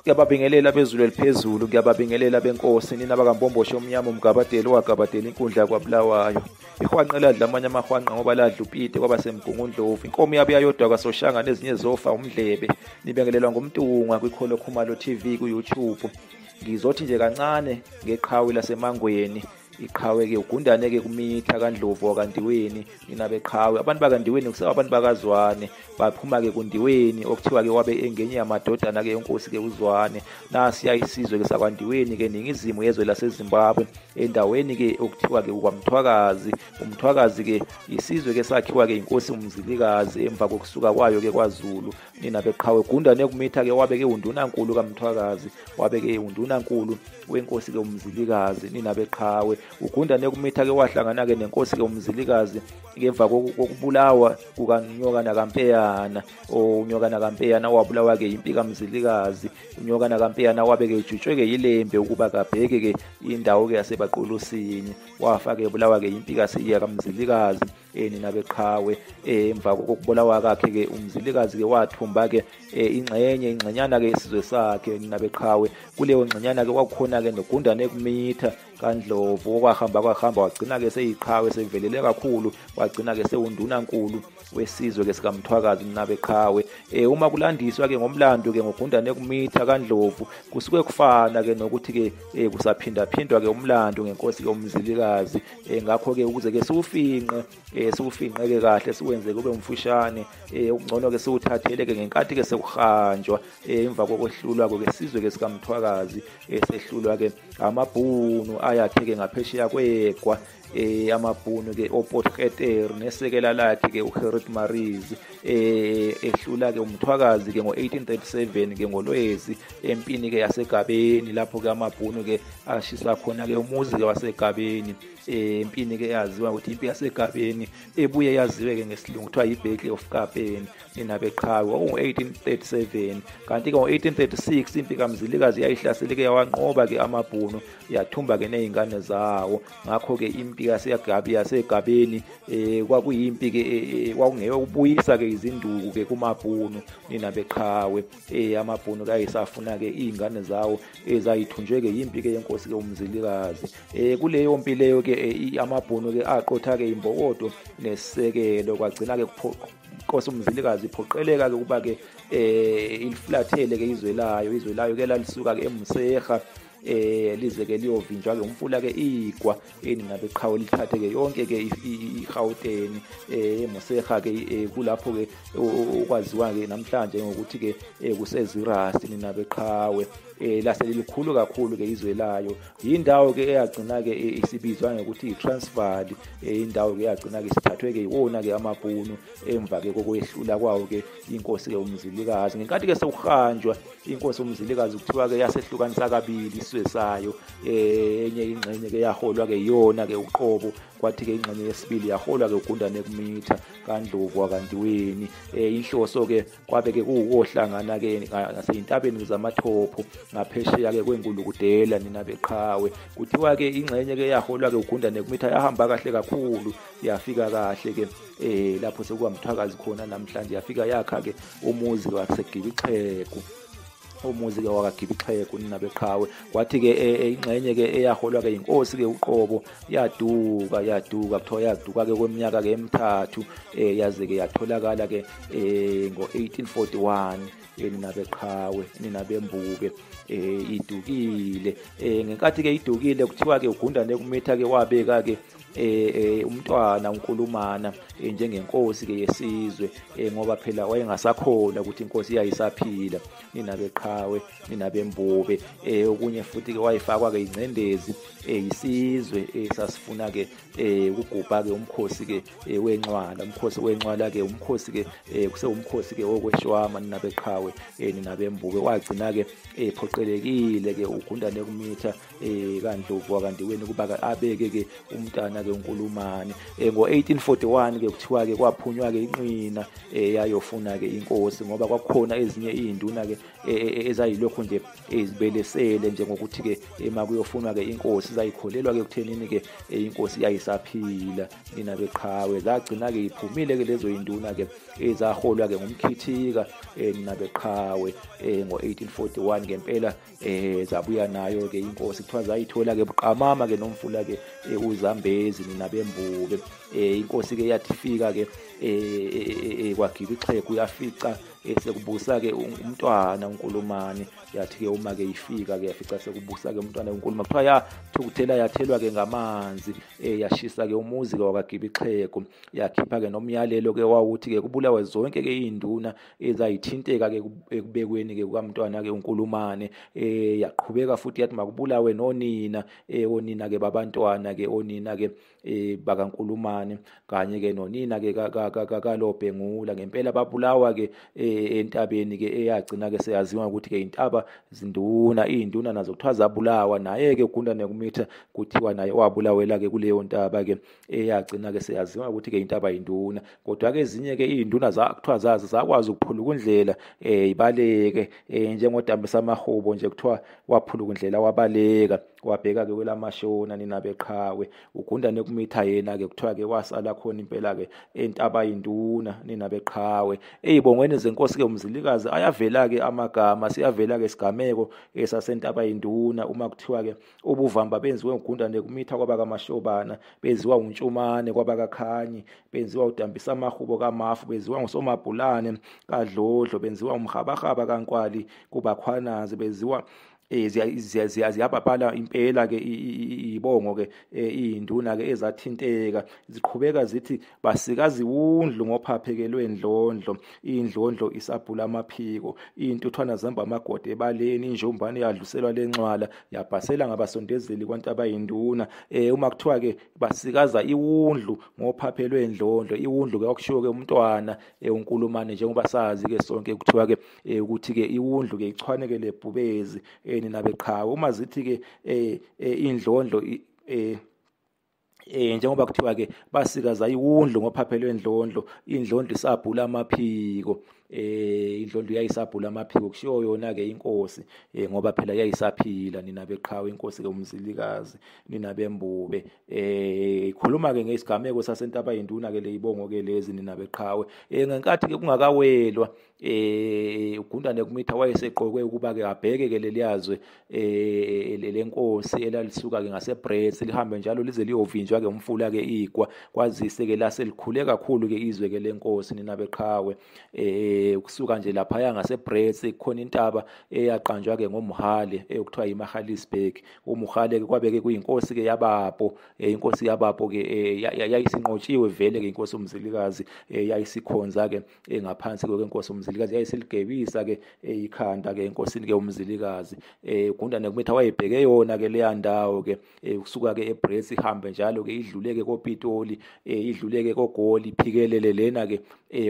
Ngiyababingelela bezulu eliphezulu, ngiyababingelela benkosi, nina bakambomboshe omnyama umgabadeli owagabadela inkundla kwaBulawayo. Ihwanqe ladla amanye amahwanqa ngoba ladla upite kwaba semgungundlovu. Inkomo yabe yayodwa kasoshanga nezinye zofa umdlebe. Nibingelelwa ngumtunga kwiKholo Khumalo TV ku-YouTube. Ngizothi nje kancane ngeqhawe lasemangweni. Iqhawe-ke ugundane-ke kumitha kaNdlovu wakandiweni nina beqhawe. Abantu bakandiweni kusaba abantu bakazwane baphuma-ke kundiweni okuthiwa-ke wabe engenye yamadodana-ke yenkosi-ke uZwane. Nasiya isizwe-ke sakwandiweni-ke ningizimu yezwe laseZimbabwe endaweni-ke okuthiwa-ke kwaMthwakazi. UMthwakazi-ke isizwe-ke sakhiwa-ke inkosi uMzilikazi emva kokusuka kwayo-ke kwaZulu. Nina beqhawe gundane kumitha-ke wabe-ke undunankulu kaMthwakazi, wabe-ke undunankulu wenkosi-ke uMzilikazi. Nina beqhawe ugundane kumitha-ke wahlangana-ke nenkosi-ke uMzilikazi ngemva kokubulawa kukanyoka nakampeyana. Unyoka nakampeyana wabulawa-ke impi kaMzilikazi. Unyoka nakampeyana wabe-ke ejutshwe-ke yilembe ukuba kabheke-ke indawo-ke yasebaqolosinye. Wafa-ke ebulawa-ke impi kaMzilikazi. Nina beqhawe emva kokubulawa kwakhe-ke uMzilikazi-ke wathumba-ke ingxenyana-ke yesizwe sakhe. Nina beqhawe kuleyo ngxenyana-ke kwakukhona-ke nogundane kumitha kaNdlovu okwahamba wagcina-ke seyiqhawe sevelele kakhulu, wagcina-ke sewundunankulu wesizwe-ke sikaMthwakazi. Nina beqhawe uma kulandiswa-ke ngomlando-ke ngogundane kumitha kaNdlovu kusuke kufana-ke nokuthi-ke kusaphindaphindwa-ke umlando ngenkosi-ke uMzilikazi. Ngakho-ke ukuze-ke siwufinqe-ke kahle siwenze kube mfushane, okungcono-ke siwuthathele-ke ngenkathi-ke sekuhanjwa emva kokwehlulwa-ke sizwe-ke sikaMthwakazi sehlulwa-ke amabhunu ayakhe-ke ngaphesheya kwegwa. Amabhunu-ke oPotgieter nesekela lakhe-ke uGerrit Marisi ehlula-ke uMthwakazi-ke ngo-1837-ke ngoLwezi empini-ke yaseGabeni, lapho-ke amabhunu-ke ashisa khona-ke umuzi-ke waseGabeni. Empini-ke yaziwa ukuthi impi yaseGabeni ebuye yaziwe-ke ngesiLungu kuthiwa yi-Battle of Gabeni. Nina beqhawe ngo-1837, kanti-ke ngo-1836 impi kaMzilikazi yayihlasele-ke yawanqoba-ke amabhunu yathumba-ke ney'ngane zawo. Ngakho-ke impi yaseGabeni kwakuyimpi-ke kwakungeyo ukubuyisa-ke izinduku-ke kumabhunu. Nina beqhawe amabhunu-ke ayesafuna-ke iy'ngane zawo ezayithunjwe-ke yimpi-ke yenkosi-ke uMzilikazi. Kuleyo mpi leyo-ke amabhunu-ke aqotha-ke imbokodo nesisekelo kwagcina-ke inkosi uMzilikazi iphoqeleka-ke ukuba-ke ilifulathele-ke izwe layo-ke lalisuka-ke eMseha lize-ke liyovinjwa-ke umfula-ke igwa. Nina beqhawe lithathe-ke yonke-ke iGauteng eMseha-ke kulapho-ke okwaziwa-ke namhlanje ngokuthi-ke kuseZiras. Nina beqhawe lase lilikhulu kakhulu-ke izwe layo. Yindawo-ke eyagcina-ke isibizwa ngokuthi iTransvaal. Indawo-ke yagcina-ke sithathwe-ke iwona-ke amabhunu emva-ke kokwehlula kwawo-ke inkosi-ke uMzilikazi. Ngenkathi-ke sekuhanjwa inkosi uMzilikazi kuthiwa-ke yasehlukanisa kabili isizwe sayo. Enye ingxenye-ke yaholwa-ke yiyona-ke uqobo, kwathi-ke ingxenye yesibili yaholwa-ke ugundane kumitha kaNdlovu wakandiweni. Inhloso-ke kwabe-ke kuwukohlangana-ke ngasey'ntabeni zamathopho ngaphesheya-ke kweNgulukudela. Nina beqhawe kuthiwa-ke ingxenye-ke yaholwa-ke ugundane kumitha yahamba kahle kakhulu, yafika kahle-ke lapho sekukaMthwakazi khona namhlanje, yafika yakha-ke umuzi waseGibixhegu, umuzi-ke wakaGibixhegu. Nina beqhawe kwathi-ke ingxenye-ke eyaholwa-ke inkosi-ke uqobo yaduka kuthiwa yaduka-ke kweminyaka-ke emithathu yaze-ke yatholakala-ke ngo-1841. Nina beqhawe nina bembuke idukile. Ngenkathi-ke idukile kuthiwa-ke ugundane kumitha-ke wabeka-ke umntwana uNkulumana njengenkosi-ke yesizwe ngoba phela wayengasakholwa ukuthi inkosi yayisaphila. Nina beqhawe nina bembube okunye futhi-ke wayifakwa-ke ingcendezi isizwe sasifuna-ke ukugubha-ke umkhosi-ke wencwala. Umkhosi wencwala-ke umkhosi-ke kusewumkhosi-ke wokweshwama. Nina beqhawe nina bembube wagcina-ke phoqelekile-ke ugundane kumitha kaNdlovu wakandiweni ukuba-ke abeke-ke umntana-ke ke uNkulumane. Ngo-1841 ke kuthiwa ke kwaphunywa ke inqina yayofuna ke inkosi, ngoba kwakukhona ezinye izinduna ke ezayilokhu nje ezibelesele njengokuthi ke makuyofunwa ke inkosi zayikholelwa ke kuthenini ke inkosi yayisaphila nina beqhawe. Zagcina ke iphumile ke lezo induna ke ezaholwa ke ngumkhithika nina beqhawe ngo-1841 ngempela zabuya nayo ke inkosi kuthiwa zayithola ke buqamama ke nomfula ke uZambezi nina bembube. Inkosi ke yathi fika ke kwaGibixhegu yafica sekubusa ke umntwana uNkulumane. Yathi ke uma ke ifika ke yafica sekubusa ke umntwana uNkulumane, kuthiwa yathukuthela yathelwa ke ngamanzi yashisa ke umuzi ke wakaGibixhegu. Yakhipha ke nomyalelo ke wawuthi ke kubulawe zonke ke izinduna ezayithinteka ke ekubekweni ke kukamntwana ke uNkulumane. Yaqhubeka futhi yathi makubulawe nonina onina ke babantwana ke onina ke bakaNkulumane kanye ke nonina ke kaLobhengula. Ngempela babulawa ke entabeni ke eyagcina ke seyaziwa ukuthi ke intaba zinduna. Izinduna nazo kuthiwa zabulawa, naye ke uGundane Kumitha kuthiwa naye wabulawela ke kuleyo ntaba ke eyagcina ke seyaziwa ukuthi ke intaba induna. Kodwa ke ezinye ke izinduna kuthiwa zazi zakwazi ukuphuluka indlela ibaleke, njengoDambisa Mahubo nje kuthiwa waphuluka indlela wabaleka wabheka ke kwelamashona nina beqhawe. uGundane Kumitha yena ke kuthiwa ke wasala khona impela ke entaba induna nina beqhawe. Ey'bongweni zenkosi ke uMzilikazi ayavela ke amagama, siyavela ke isigameko sasentaba induna uma kuthiwa ke ubuvamba benziwe uGundane Kumitha kwabakaMashobana, benziwa uNtshumane kwabakaKhanyi, benziwa uDambisa Mahubo kaMafu, benziwa nguSomabhulane kaDlodlo, benziwa uMrhabahaba kaNkwali kubakhwanazi, benziwa ziyababhala impela ke ibongo ke izinduna ke ezathinteka ziqhubeka zithi basikazi undlu ngophaphekelwe indlondlo, indlondlo isabhula amaphiko, intuthwana zamba amagode ebaleni, injombane yadluselwa lencwala yabhasela ngabasondezeli kwantaba induna. Uma kuthiwa ke basikaza iwundlu ngophaphelwe indlondlo, iwundlu ke wakushiwo ke umntwana uNkulumane, njengoba sazi ke sonke kuthiwa ke ukuthi ke iwundlu ke ichwaneke lebhubezi nina beqhawe. Uma zithi ke indlondlo njengoba kuthiwa ke basikaza iwundlu ngophaphelwe indlondlo, indlondlo isabhula amaphiko. Indlondlo yayisabhula amaphiko kushiwo yona ke inkosi ngoba phela yayisaphila nina beqhawe, inkosi ke uMzilikazi nina bembube. Ikhuluma ke ngesigameko sasentaba induna ke leyibongo ke lezi nina beqhawe. Ngenkathi ke kungakawelwa uGundane Kumitha wayeseqokwe ukuba ke abheke ke leliyazwe lenkosi elalisuka ke ngaseBrits lihambe njalo lize liyovinjwa ke umfula ke igwa, kwazise ke laselikhule kakhulu ke izwe ke lenkosi nina beqhawe. Ukusuka nje lapha ngaseBrits kukhona intaba eyaqanjwa ke ngoMhale okuthiwa yiMagaliesburg. uMhale ke kwabe ke kuyinkosi ke yaBapo, inkosi yaBapo ke yayisinqotshiwe vele ke inkosi uMzilikazi yayisikhonza ke ngaphansi kwenkosi uMzilikazi, yayisiligebisa ke ikhanda ke inkosini ke uMzilikazi. uGundane Kumitha wayebheke yona ke leya ndawo ke kusuka ke eBrits ihambe njalo ke idlule ke koPitoli, idlule ke koGoli, iphikelele lena ke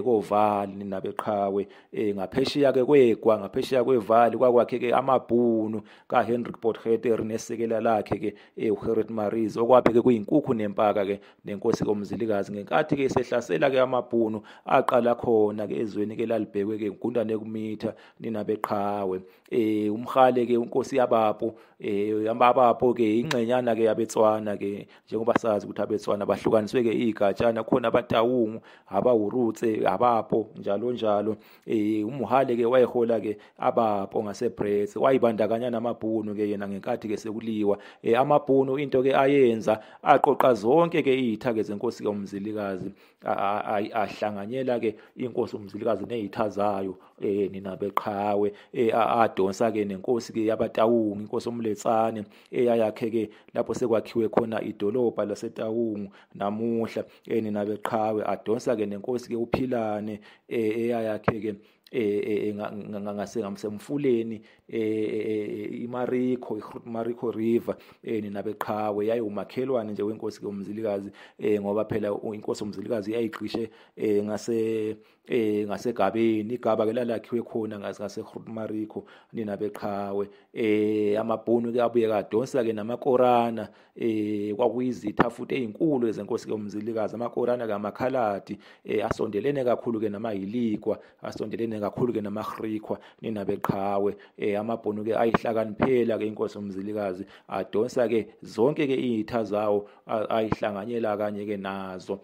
koVali nina beqhawe. Ngaphesheya ke kwegwa, ngaphesheya kwevali kwakwakhe ke amabhunu kaHendrik Potgieter nesekela lakhe ke uGerrit Marits, okwabe ke kuyinkukhu nempaka ke nenkosi kaMzilikazi. Ngenkathi ke sehlasela ke amabhunu aqala khona ke ezweni ke lalibhekwe ke uGundane Kumitha nina beqhawe. Umhale ke inkosi yaBapo, yabaBapo ke ingxenyana ke yabeTswana ke, njengoba sazi ukuthi abeTswana bahlukaniswe ke igatshana, khona abaTaung, abaHurutse, abaPo njalo njalo. uMhale ke wayehola ke abaPo ngaseBrits, wayibandakanya namabhunu ke yena ngenkathi ke sekuliwa. Amabhunu into ke ayenza aqoqa zonke ke izitha ke zenkosi ke uMzilikazi, ahlanganyela ke inkosi uMzilikazi nezitha zayo nina beqhawe. Adonsa ke nenkosi ke yabaTaung, inkosi uMletsane eyayakhe ke lapho sekwakhiwe khona idolobha laseTaung namuhla nina beqhawe. Adonsa ke nenkosi ke uPhilane eyayakhe ke ngasemfuleni iMariko, iMariko River nina beqhawe yayiwumakhelwane nje wenkosi kaMzilikazi ngoba phela inkosi uMzilikazi yayigqishe ngaseGabeni. Igaba ke lalakhiwe khona ngaseMariko nina beqhawe. Amabhunu ke abuye kadonsa ke namakorana kwakuyizitha futhi ezinkulu ezenkosi kaMzilikazi. Amakorana kamakhaladi asondelene kakhulu ke namahilikwa, asondelene kakhulu ke namaHrikwa nina beqhawe. Amabhunu ke ayihlakaniphela ke inkosi uMzilikazi adonsa ke zonke ke izitha zawo ayihlanganyela kanye ke nazo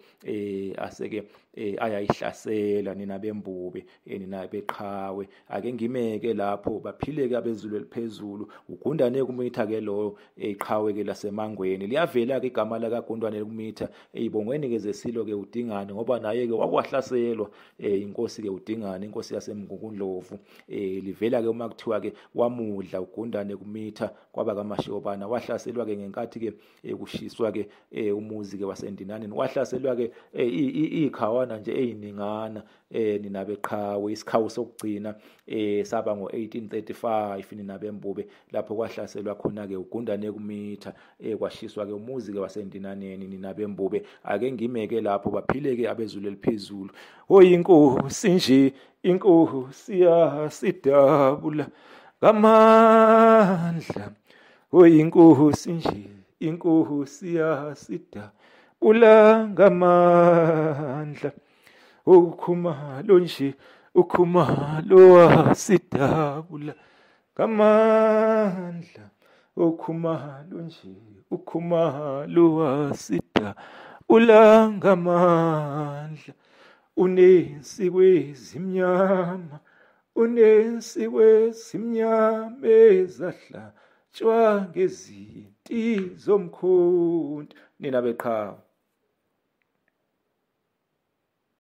aseke ayayihlasela nina bembube nina beqhawe. Ake ngimeke lapho baphile ke abezulu eliphezulu. uGundane kumitha ke lo iqhawe ke laseMangweni liyavela ke igama la kaGundane kumitha eyibongweni ke zesilo ke uDingane ngoba naye ke wakwahlaselwa inkosi ke uDingane, inkosi yaseMgungundlovu. Livela ke uma kuthiwa ke wamudla uGundane kumitha kwaba kaMashiyobana, wahlaselwa ke ngenkathi ke kushiswa ke umuzi ke waseNdinaneni, wahlaselwa ke ikhawana nje eyiningana nina beqhawe. Isikhawu sokugcina saba ngo1835 nina bembube lapho kwahlaselwa khona ke uGundane kumitha kwashiswa ke umuzi ke waseNdinaneni nina bembube. Ake ngimeke lapho baphile ke abezulu eliphezulu. Inkosi nje, inkosi yasidabula ngamandla. Inkosi nje, inkosi yasidabula ngamandla. Ukhumalo nje, ukhumalo wasidabula ngamandla. Ukhumalo nje, ukhumalo wasidabula ngamandla. Unensikwe ezimnyama, unensikwe ezimnyama ezahlatshwa ngezimpi zomkhonto nina beqhawe.